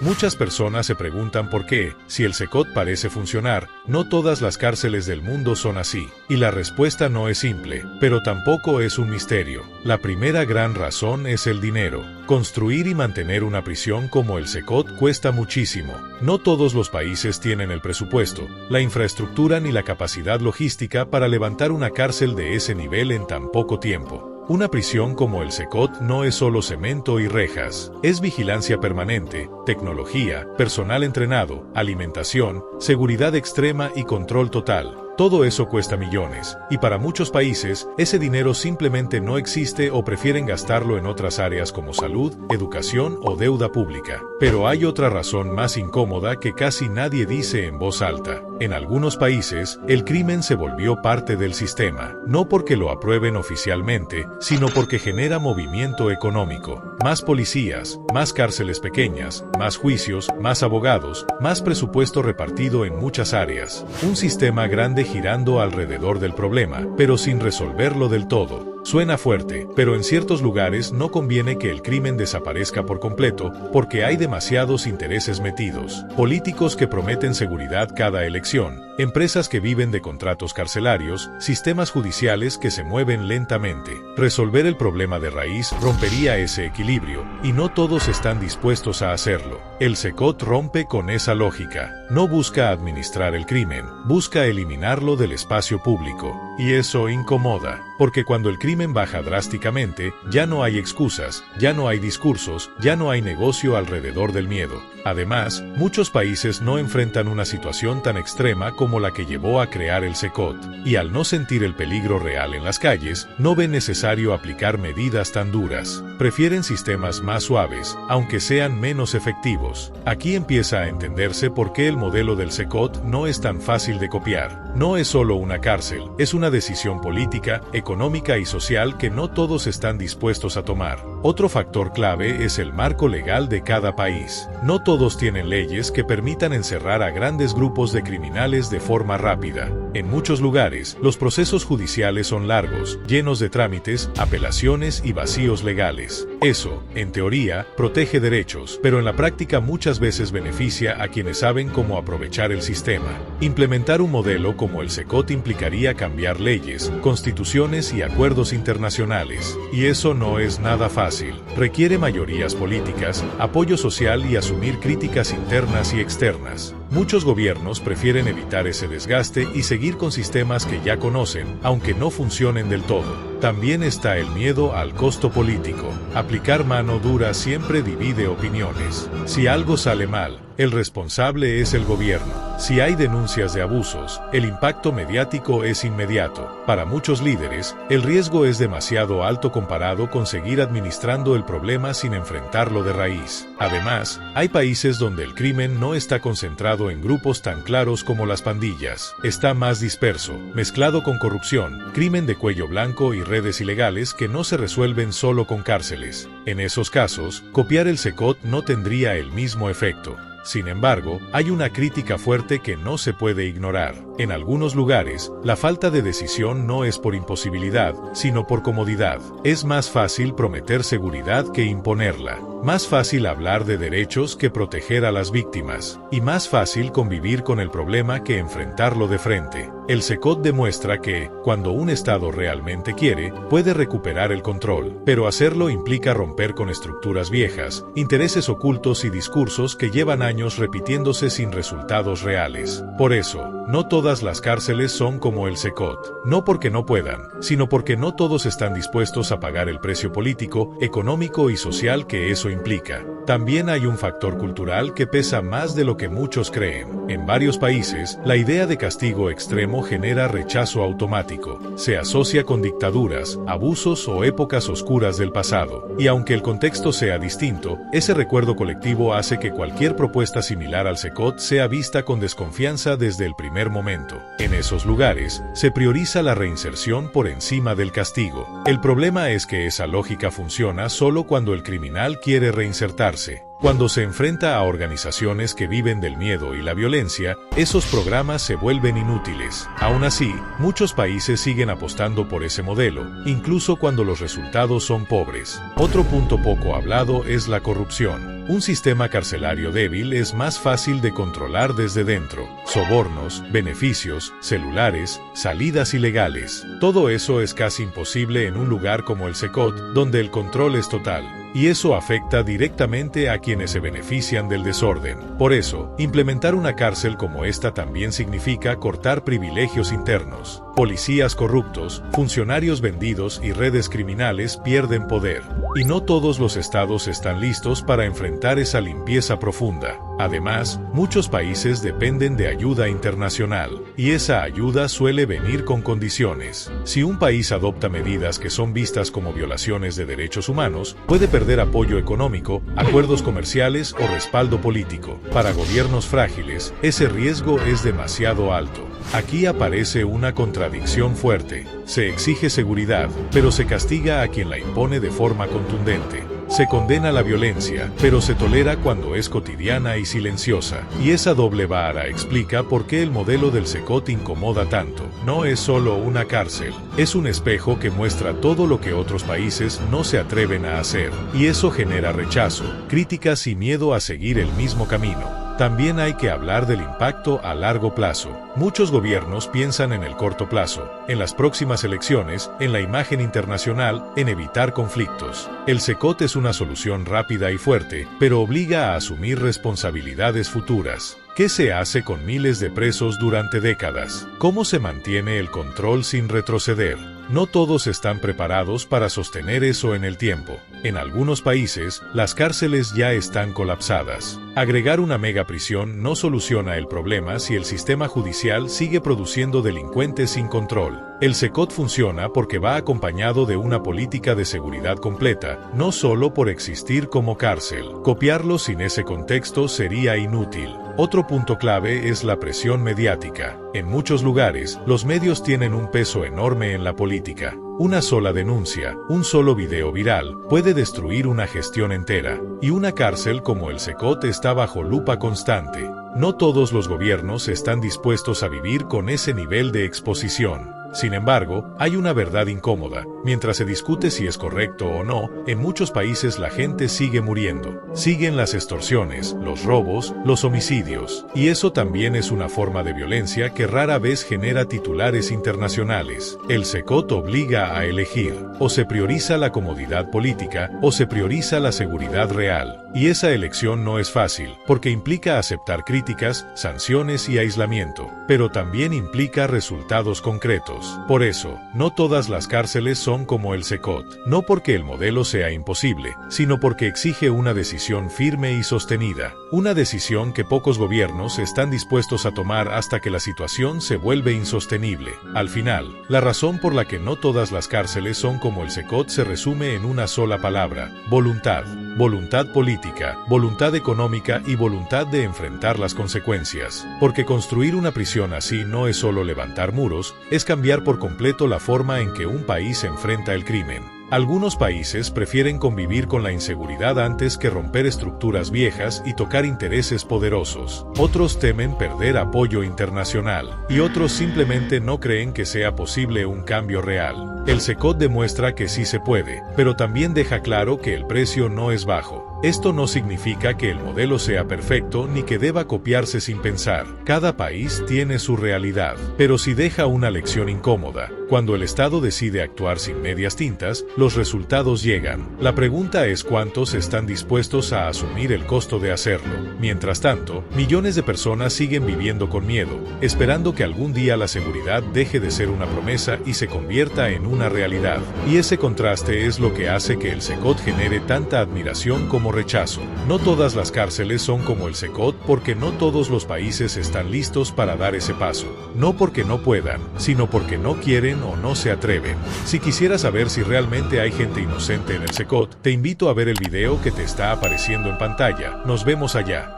Muchas personas se preguntan por qué, si el SECOT parece funcionar, no todas las cárceles del mundo son así. Y la respuesta no es simple, pero tampoco es un misterio. La primera gran razón es el dinero. Construir y mantener una prisión como el SECOT cuesta muchísimo. No todos los países tienen el presupuesto, la infraestructura ni la capacidad logística para levantar una cárcel de ese nivel en tan poco tiempo. Una prisión como el SECOT no es solo cemento y rejas, es vigilancia permanente, tecnología, personal entrenado, alimentación, seguridad extrema y control total. Todo eso cuesta millones, y para muchos países, ese dinero simplemente no existe o prefieren gastarlo en otras áreas como salud, educación o deuda pública. Pero hay otra razón más incómoda que casi nadie dice en voz alta. En algunos países, el crimen se volvió parte del sistema, no porque lo aprueben oficialmente, sino porque genera movimiento económico. Más policías, más cárceles pequeñas, más juicios, más abogados, más presupuesto repartido en muchas áreas. Un sistema grande girando alrededor del problema, pero sin resolverlo del todo. Suena fuerte, pero en ciertos lugares no conviene que el crimen desaparezca por completo, porque hay demasiados intereses metidos. Políticos que prometen seguridad cada elección, empresas que viven de contratos carcelarios, sistemas judiciales que se mueven lentamente. Resolver el problema de raíz rompería ese equilibrio, y no todos están dispuestos a hacerlo. El SECOT rompe con esa lógica. No busca administrar el crimen, busca eliminarlo del espacio público. Y eso incomoda, porque cuando el crimen baja drásticamente, ya no hay excusas, ya no hay discursos, ya no hay negocio alrededor del miedo. Además, muchos países no enfrentan una situación tan extrema como la que llevó a crear el SECOT, y al no sentir el peligro real en las calles, no ven necesario aplicar medidas tan duras. Prefieren sistemas más suaves, aunque sean menos efectivos. Aquí empieza a entenderse por qué el modelo del SECOT no es tan fácil de copiar. No es solo una cárcel, es una decisión política, económica y social que no todos están dispuestos a tomar. Otro factor clave es el marco legal de cada país. No todos tienen leyes que permitan encerrar a grandes grupos de criminales de forma rápida. En muchos lugares, los procesos judiciales son largos, llenos de trámites, apelaciones y vacíos legales. Eso, en teoría, protege derechos, pero en la práctica muchas veces beneficia a quienes saben cómo aprovechar el sistema. Implementar un modelo como el SECOT implicaría cambiar leyes, constituciones y acuerdos internacionales. Y eso no es nada fácil. Requiere mayorías políticas, apoyo social y asumir críticas internas y externas. Muchos gobiernos prefieren evitar ese desgaste y seguir con sistemas que ya conocen, aunque no funcionen del todo. También está el miedo al costo político. Aplicar mano dura siempre divide opiniones. Si algo sale mal, el responsable es el gobierno. Si hay denuncias de abusos, el impacto mediático es inmediato. Para muchos líderes, el riesgo es demasiado alto comparado con seguir administrando el problema sin enfrentarlo de raíz. Además, hay países donde el crimen no está concentrado en grupos tan claros como las pandillas. Está más disperso, mezclado con corrupción, crimen de cuello blanco y redes ilegales que no se resuelven solo con cárceles. En esos casos, copiar el SECOT no tendría el mismo efecto. Sin embargo, hay una crítica fuerte que no se puede ignorar. En algunos lugares, la falta de decisión no es por imposibilidad, sino por comodidad. Es más fácil prometer seguridad que imponerla. Más fácil hablar de derechos que proteger a las víctimas. Y más fácil convivir con el problema que enfrentarlo de frente. El SECOT demuestra que, cuando un Estado realmente quiere, puede recuperar el control. Pero hacerlo implica romper con estructuras viejas, intereses ocultos y discursos que llevan años repitiéndose sin resultados reales. Por eso, no todas las cárceles son como el SECOT. No porque no puedan, sino porque no todos están dispuestos a pagar el precio político, económico y social que eso implica. También hay un factor cultural que pesa más de lo que muchos creen. En varios países, la idea de castigo extremo genera rechazo automático. Se asocia con dictaduras, abusos o épocas oscuras del pasado. Y aunque el contexto sea distinto, ese recuerdo colectivo hace que cualquier propuesta similar al SECOT sea vista con desconfianza desde el primer momento. En esos lugares, se prioriza la reinserción por encima del castigo. El problema es que esa lógica funciona solo cuando el criminal quiere reinsertarse. Cuando se enfrenta a organizaciones que viven del miedo y la violencia, esos programas se vuelven inútiles. Aún así, muchos países siguen apostando por ese modelo, incluso cuando los resultados son pobres. Otro punto poco hablado es la corrupción. Un sistema carcelario débil es más fácil de controlar desde dentro. Sobornos, beneficios, celulares, salidas ilegales. Todo eso es casi imposible en un lugar como el Secot, donde el control es total. Y eso afecta directamente a quienes se benefician del desorden. Por eso, implementar una cárcel como esta también significa cortar privilegios internos. Policías corruptos, funcionarios vendidos y redes criminales pierden poder. Y no todos los estados están listos para enfrentar esa limpieza profunda. Además, muchos países dependen de ayuda internacional, y esa ayuda suele venir con condiciones. Si un país adopta medidas que son vistas como violaciones de derechos humanos, puede perder apoyo económico, acuerdos comerciales o respaldo político. Para gobiernos frágiles, ese riesgo es demasiado alto. Aquí aparece una contradicción fuerte. Se exige seguridad, pero se castiga a quien la impone de forma contundente. Se condena la violencia, pero se tolera cuando es cotidiana y silenciosa. Y esa doble vara explica por qué el modelo del Secot incomoda tanto. No es solo una cárcel, es un espejo que muestra todo lo que otros países no se atreven a hacer. Y eso genera rechazo, críticas y miedo a seguir el mismo camino. También hay que hablar del impacto a largo plazo. Muchos gobiernos piensan en el corto plazo, en las próximas elecciones, en la imagen internacional, en evitar conflictos. El Secot es una solución rápida y fuerte, pero obliga a asumir responsabilidades futuras. ¿Qué se hace con miles de presos durante décadas? ¿Cómo se mantiene el control sin retroceder? No todos están preparados para sostener eso en el tiempo. En algunos países, las cárceles ya están colapsadas. Agregar una megaprisión no soluciona el problema si el sistema judicial sigue produciendo delincuentes sin control. El Secot funciona porque va acompañado de una política de seguridad completa, no solo por existir como cárcel. Copiarlo sin ese contexto sería inútil. Otro punto clave es la presión mediática. En muchos lugares, los medios tienen un peso enorme en la política. Una sola denuncia, un solo video viral, puede destruir una gestión entera. Y una cárcel como el Secot está bajo lupa constante. No todos los gobiernos están dispuestos a vivir con ese nivel de exposición. Sin embargo, hay una verdad incómoda. Mientras se discute si es correcto o no, en muchos países la gente sigue muriendo. Siguen las extorsiones, los robos, los homicidios. Y eso también es una forma de violencia que rara vez genera titulares internacionales. El Secot obliga a elegir. O se prioriza la comodidad política, o se prioriza la seguridad real. Y esa elección no es fácil, porque implica aceptar críticas, sanciones y aislamiento. Pero también implica resultados concretos. Por eso, no todas las cárceles son como el Secot, no porque el modelo sea imposible, sino porque exige una decisión firme y sostenida, una decisión que pocos gobiernos están dispuestos a tomar hasta que la situación se vuelve insostenible. Al final, la razón por la que no todas las cárceles son como el Secot se resume en una sola palabra: voluntad. Voluntad política, voluntad económica y voluntad de enfrentar las consecuencias. Porque construir una prisión así no es solo levantar muros, es cambiar por completo la forma en que un país enfrenta el crimen. Algunos países prefieren convivir con la inseguridad antes que romper estructuras viejas y tocar intereses poderosos. Otros temen perder apoyo internacional, y otros simplemente no creen que sea posible un cambio real. El Secot demuestra que sí se puede, pero también deja claro que el precio no es bajo. Esto no significa que el modelo sea perfecto ni que deba copiarse sin pensar. Cada país tiene su realidad, pero si deja una lección incómoda. Cuando el Estado decide actuar sin medias tintas, los resultados llegan. La pregunta es cuántos están dispuestos a asumir el costo de hacerlo. Mientras tanto, millones de personas siguen viviendo con miedo, esperando que algún día la seguridad deje de ser una promesa y se convierta en una realidad. Y ese contraste es lo que hace que el Secot genere tanta admiración como rechazo. No todas las cárceles son como el Secot porque no todos los países están listos para dar ese paso. No porque no puedan, sino porque no quieren o no se atreven. Si quisieras saber si realmente hay gente inocente en el Secot, te invito a ver el video que te está apareciendo en pantalla. Nos vemos allá.